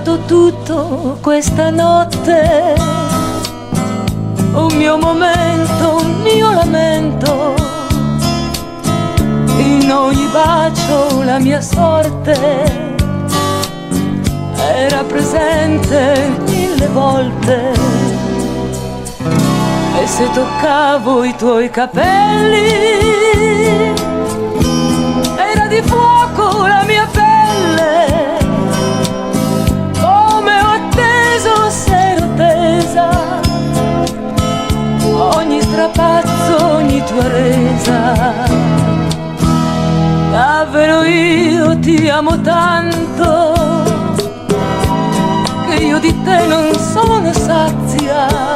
stato tutto questa notte, un mio momento, un mio lamento, in ogni bacio la mia sorte era presente 1000 volte. E se toccavo i tuoi capelli era di fuoco la mia pelle, come ho atteso se ero tesa ogni strapazzo, ogni tua resa. Davvero io ti amo tanto che io di te non sono sazia.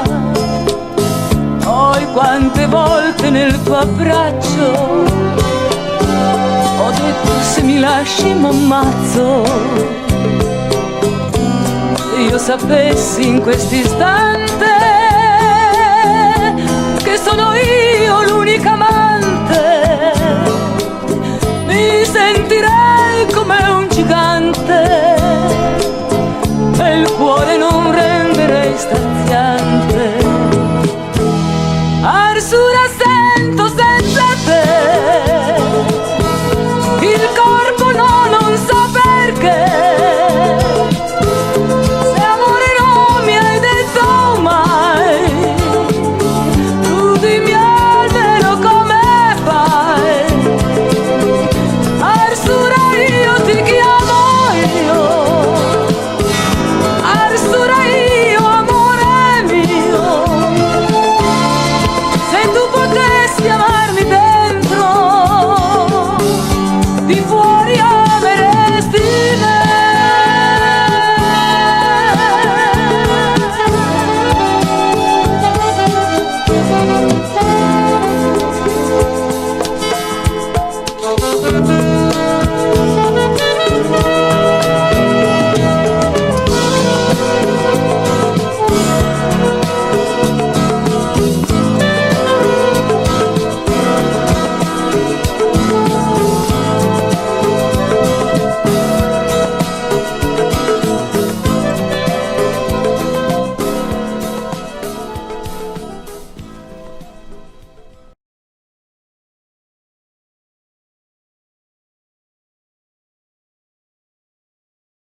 Poi quante volte nel tuo abbraccio ho detto se mi lasci m'ammazzo. Se io sapessi in quest'istante che sono io l'unica amante, mi sentirei come un gigante e il cuore non renderei straziante. Arsura sento